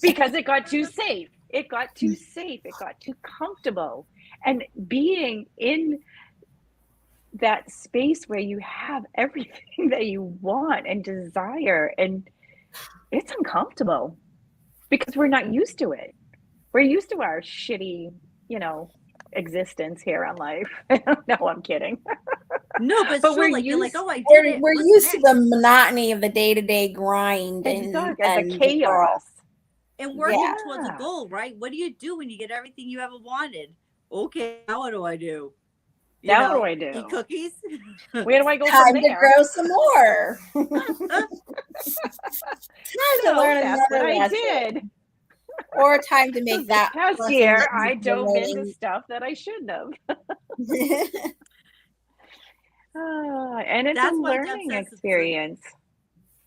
Because it got too safe. It got too safe. It got too comfortable. And being in that space where you have everything that you want and desire, and it's uncomfortable because we're not used to it. We're used to our shitty, existence here on life. No, I'm kidding. No, but we're like, you're like, used, oh, I did it. We're What's used to next? the monotony of the day-to-day grind exactly, and the chaos. And working Yeah. towards a goal, right? What do you do when you get everything you ever wanted? Okay, now what do I do? Now what do I do? Eat cookies? Where do I go time from to there? grow some more. Time to So learn that's what another I lesson. did. Or time to make that Past lesson year, that I you've been dove into learning. stuff that I shouldn't have. And it's That's a why Deb learning says experience.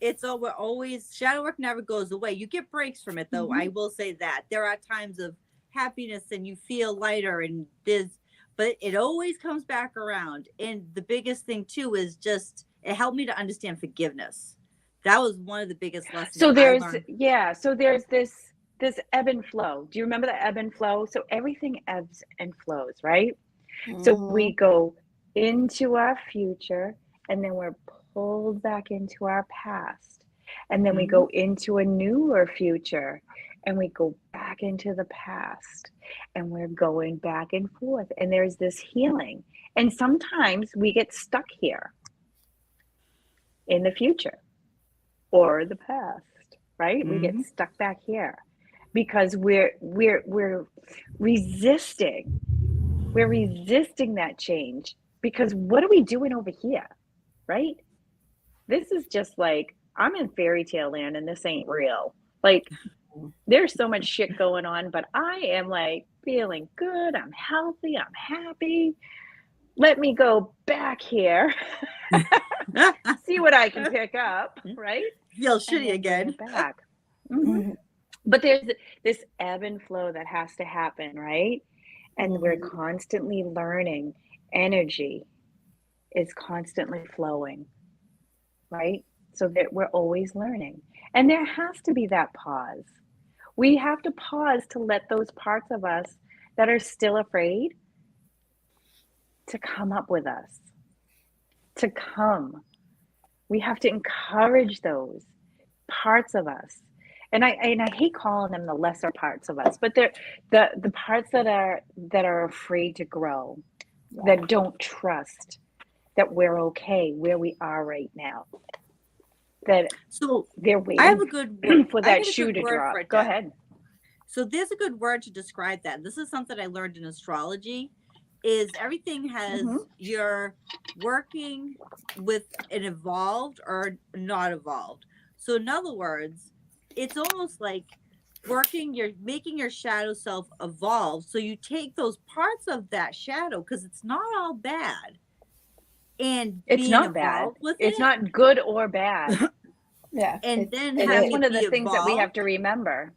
we're always, shadow work never goes away. You get breaks from it, though. Mhm. I will say that there are times of happiness and you feel lighter, and but it always comes back around. And the biggest thing too is just, it helped me to understand forgiveness. That was one of the biggest lessons. So I there's learned. so there's this ebb and flow. Do you remember the ebb and flow? So everything ebbs and flows, right? So we go into our future, and then we're pulled back into our past, and then we go into a newer future, and we go back into the past, and we're going back and forth, and there's this healing. And sometimes we get stuck here in the future or the past, right? We get stuck back here because we're resisting. We're resisting that change, because what are we doing over here, right? This is just like, I'm in fairy tale land and this ain't real. Like, There's so much shit going on, but I am like feeling good. I'm healthy. I'm happy. Let me go back here, see what I can pick up, right? Feel And shitty then bring again. it back. Mhm. But there's this ebb and flow that has to happen, right? And we're Mhm. constantly learning. Energy is constantly flowing, right? So that we're always learning. And there has to be that pause. We have to pause to let those parts of us that are still afraid to come up with us, to come. We have to encourage those parts of us. And I hate calling them the lesser parts of us, but they're the parts that are afraid to grow, that don't trust that we're okay where we are right now. That So they're I have waiting a good word. for I that got a shoe good to word drop. for it. Go Deb. ahead. So there's a good word to describe that. This is something I learned in astrology. Is everything has you're working with an evolved or not evolved. So in other words, it's almost like you're making your shadow self evolve. So you take those parts of that shadow because it's not all bad, and It's being not bad. evolved with It's it, not good or bad. Yeah. and then it That's having is. one it of be the things that we have evolved to remember.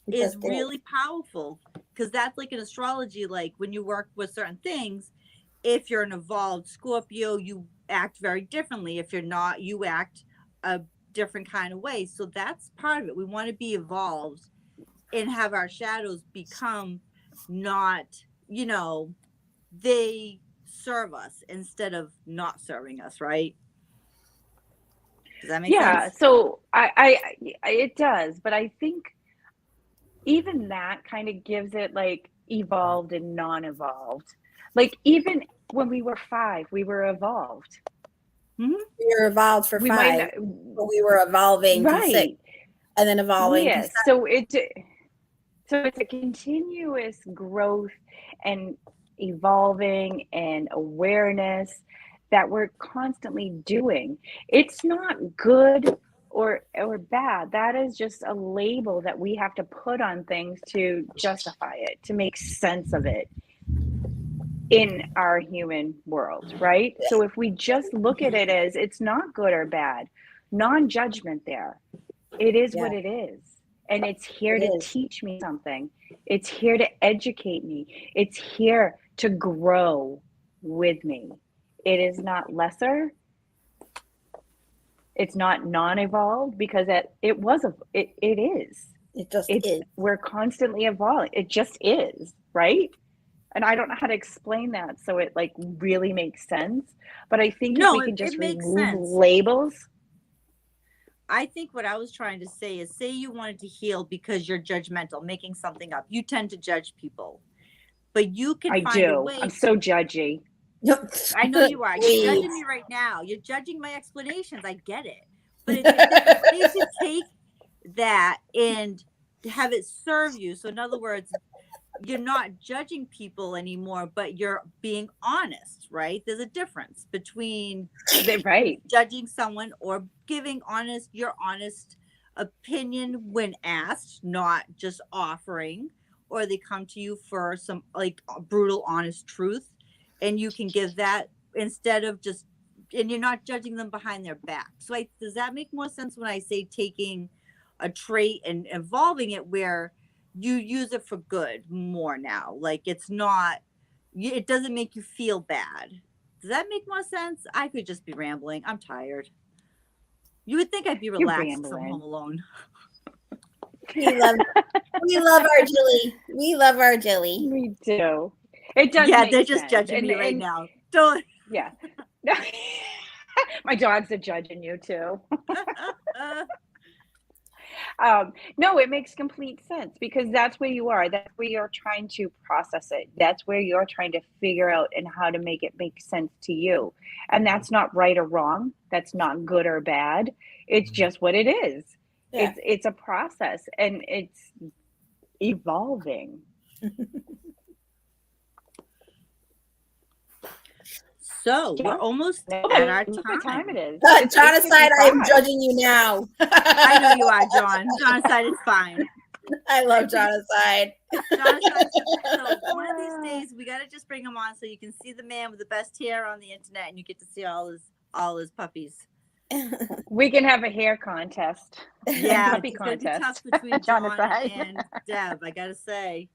is Because really powerful, because that's like in astrology, like when you work with certain things, if you're an evolved Scorpio, you act very differently. If you're not, you act a different kind of way. So that's part of it. We want to be evolved and have our shadows become not, they serve us instead of not serving us, right? Does that make Yeah, sense? so it does, but I think even that kind of gives it like evolved and non-evolved. Like even when we were 5, we were evolved. Mm-hmm. we were evolved for We might 5, but we were evolving to 6, right. and then evolving to Yes. 7. So it's a continuous growth and evolving and awareness that we're constantly doing. It's not good or bad. That is just a label that we have to put on things to justify it, to make sense of it in our human world, right? So if we just look at it as it's not good or bad, non-judgment there. It is what Yeah, it is. And it's here it to is. teach me something. It's here to educate me. It's here to grow with me. It is not lesser. It's not non-evolved because it is. It just is. We're constantly evolving. It just is, right? And I don't know how to explain that so it like really makes sense. But I think if No, we can it just makes remove sense. labels. I think what I was trying to say is, say you wanted to heal because you're judgmental, making something up. You tend to judge people, but you can I find a do. way. I'm so judgy. I know you are. You're Please. judging me right now. You're judging my explanations. I get it. But there's a way to take that and have it serve you. So in other words, you're not judging people anymore, but you're being honest, right? There's a difference between Right. judging someone or giving your honest opinion when asked, not just offering, or they come to you for some like brutal honest truth, and you can give that instead of just, and you're not judging them behind their back. So does that make more sense when I say taking a trait and evolving it where you use it for good more now? Like it's not, it doesn't make you feel bad. Does that make more sense? I could just be rambling. I'm tired. You would think I'd be You're relaxed because I'm home rambling. alone. we love our Jilly. We love our Jilly. We do. It does Yeah, make they're just sense. judging me right now. Don't. Yeah. My dogs are judging you too. No, it makes complete sense because that's where you are. That's where you're trying to process it. That's where you're trying to figure out and how to make it make sense to you. And that's not right or wrong. That's not good or bad. It's just what it is. Yeah. It's a process and it's evolving. So Yeah. we're almost No, at our look what time it is. John It's aside, I am 8:55. judging you now. I know you are, John. John aside, it's fine. I love John aside. John aside, so one of these days we gotta just bring him on so you can see the man with the best hair on the internet, and you get to see all his puppies. We can have a hair contest. Yeah, Puppy it's gonna be contest. tough between John John aside. and Deb. I gotta say.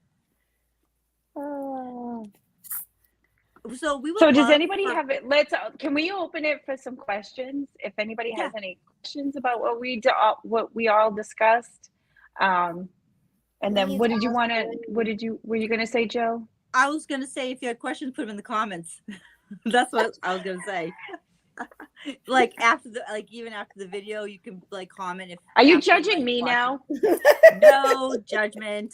So we would. So does love anybody for- have it? Let's. Can we open it for some questions? If anybody has any questions about what we all discussed, and then Please what did you ask want to? away. Were you going to say, Joe? I was gonna say if you had questions, put them in the comments. That's what I was gonna say. Like even after the video, you can like comment if. Are you after, judging like, me watching. now? No judgment.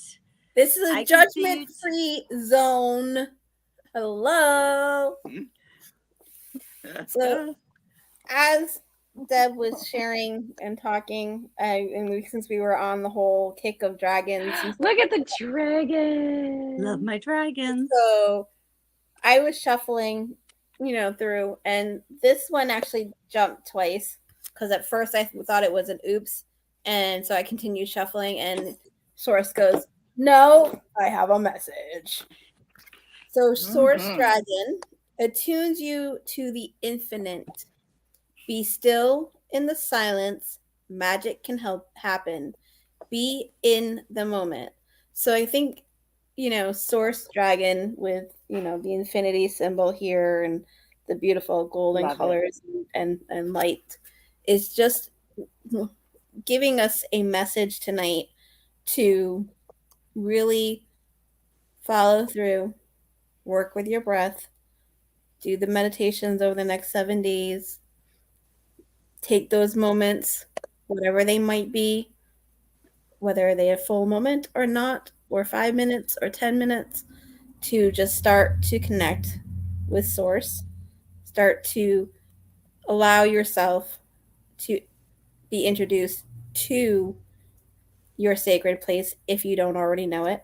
This is I a can see you- judgment-free zone. Hello. So, as Deb was sharing and talking, since we were on the whole kick of dragons, Look at the dragon. Love my dragons. so I was shuffling, through, and this one actually jumped twice because at first I thought it was an oops, and so I continued shuffling, and Source goes, "No, I have a message." So Source Dragon attunes you to the infinite. Be still in the silence. Magic can help happen. Be in the moment. So I think, Source Dragon with, the infinity symbol here and the beautiful golden Love it. colors and light is just giving us a message tonight to really follow through, work with your breath, do the meditations over the next 7 days, take those moments, whatever they might be, whether they a full moment or not, or 5 minutes or 10 minutes, to just start to connect with Source, start to allow yourself to be introduced to your sacred place if you don't already know it.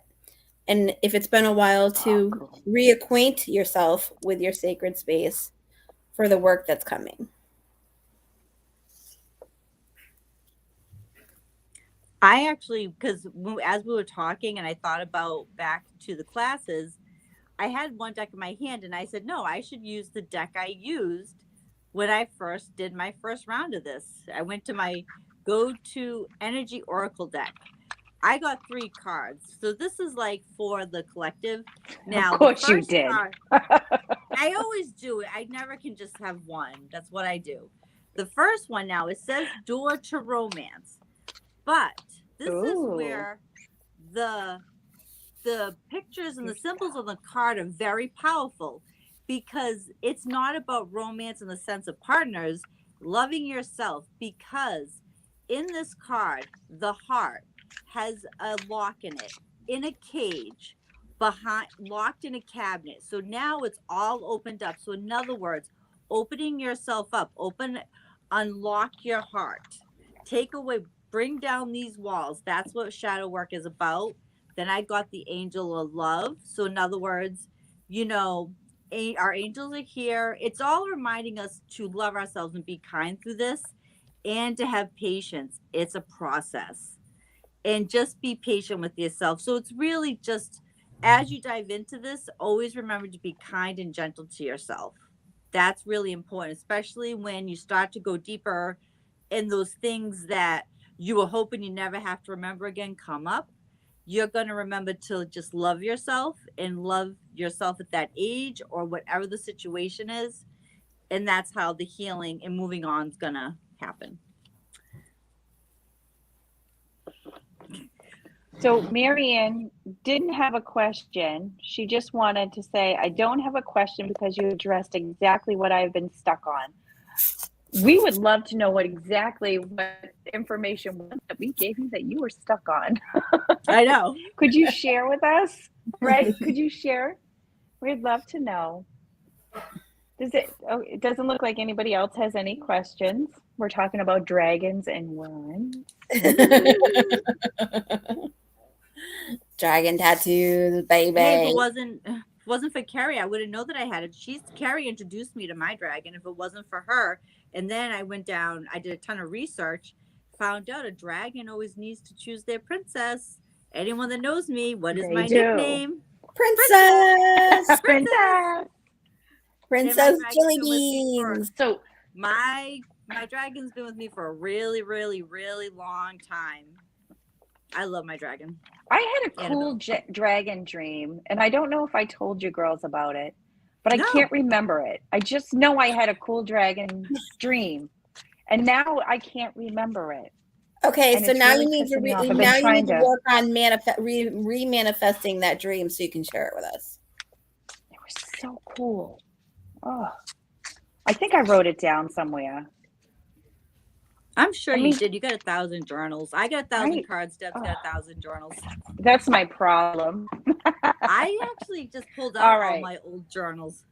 And if it's been a while, to reacquaint yourself with your sacred space for the work that's coming. I actually, because as we were talking and I thought about back to the classes, I had one deck in my hand and I said, no, I should use the deck I used when I first did my first round of this. I went to my go-to energy oracle deck. I got 3 cards. So this is like for the collective. Now, of course you did. I always do it. I never can just have one. That's what I do. The first one now, it says Door to Romance. But this is where the pictures and the symbols on the card are very powerful, because it's not about romance in the sense of partners, loving yourself, because in this card, the heart has a lock in it, in a cage, locked in a cabinet. So now it's all opened up. So in other words, opening yourself up, unlock your heart, take away, bring down these walls. That's what shadow work is about. Then I got the angel of love. So in other words, our angels are here. It's all reminding us to love ourselves and be kind through this, and to have patience. It's a process, and just be patient with yourself. So it's really just, as you dive into this, always remember to be kind and gentle to yourself. That's really important, especially when you start to go deeper and those things that you were hoping you never have to remember again come up. You're going to remember to just love yourself and love yourself at that age or whatever the situation is. And that's how the healing and moving on is going to happen. So Marianne didn't have a question. She just wanted to say, I don't have a question because you addressed exactly what I've been stuck on. We would love to know what information was that we gave you that you were stuck on. I know. Could you share with us? Right? Could you share? We'd love to know. It doesn't look like anybody else has any questions. We're talking about dragons and wands. Dragon tattoos, baby. Hey, but it wasn't for Carrie, I wouldn't know that I had it. Carrie introduced me to my dragon. If it wasn't for her, and then I went down, I did a ton of research, found out a dragon always needs to choose their princess. Anyone that knows me, what is They my do. nickname? Princess. Princess. Princess dragon's Jelly been with me for- Beans. So My dragon's been with me for a really, really, really long time. I love my dragon. I had a cool Annabelle. dragon dream, and I don't know if I told you girls about it, but No. I can't remember it. I just know I had a cool dragon dream, and now I can't remember it. Okay, And so it's now really you need to pissing me off. I've been now you need trying to to- work on re-manifesting that dream so you can share it with us. It was so cool. Oh, I think I wrote it down somewhere. I'm sure I you mean- did. You got 1,000 journals. I got 1,000 Right. cards. Deb's got 1,000 journals. That's my problem. I actually just pulled All out all right. my old journals.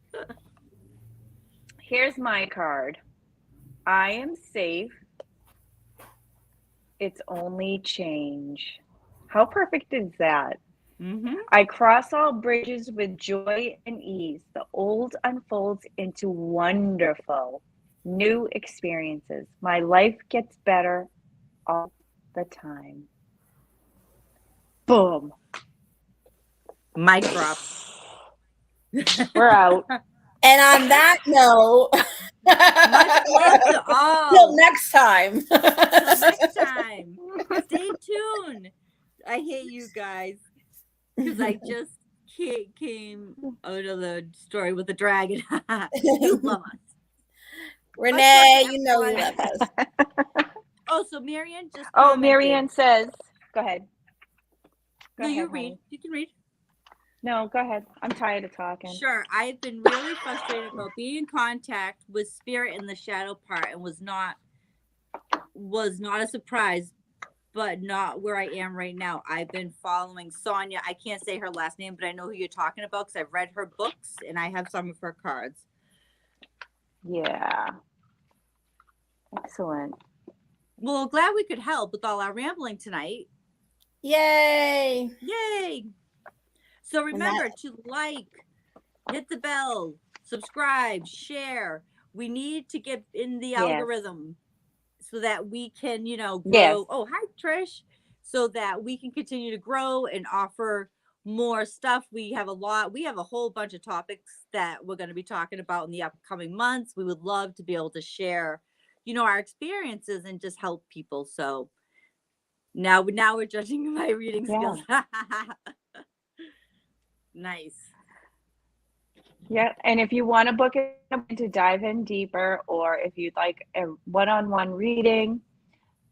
Here's my card. I am safe. It's only change. How perfect is that? Mm-hmm. I cross all bridges with joy and ease. The old unfolds into wonderful new experiences. My life gets better all the time. Boom. Mic drop. We're out. And on that note, Much love to all. till next time. Till next time. Stay tuned. I hate you guys because I just came out of the story with the dragon. You love us. Renee, you know you love us. Oh, so Marianne just. Oh, commented. Marianne says, go ahead. Go No, you ahead, read. honey. You can read. No, go ahead. I'm tired of talking. Sure. I've been really frustrated about being in contact with spirit in the shadow part, and was not a surprise, but not where I am right now. I've been following Sonia. I can't say her last name, but I know who you're talking about because I've read her books and I have some of her cards. Yeah. Excellent. Well, glad we could help with all our rambling tonight. Yay. Yay! So remember to like, hit the bell, subscribe, share. We need to get in the Yes. algorithm so that we can, grow. Yes. Oh, hi, Trish. So that we can continue to grow and offer more stuff. We have a whole bunch of topics that we're going to be talking about in the upcoming months. We would love to be able to share, our experiences and just help people. So now we're judging my reading skills. Nice. Yeah, and if you want to book it to dive in deeper, or if you'd like a one-on-one reading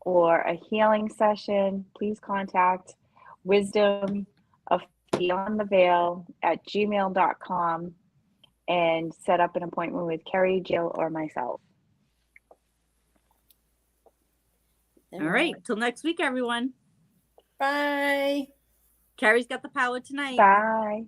or a healing session, please contact Wisdom of Beyond the Veil at gmail.com and set up an appointment with Carrie, Jill, or myself. All right. Till next week, everyone. Bye. Carrie's got the power tonight. Bye.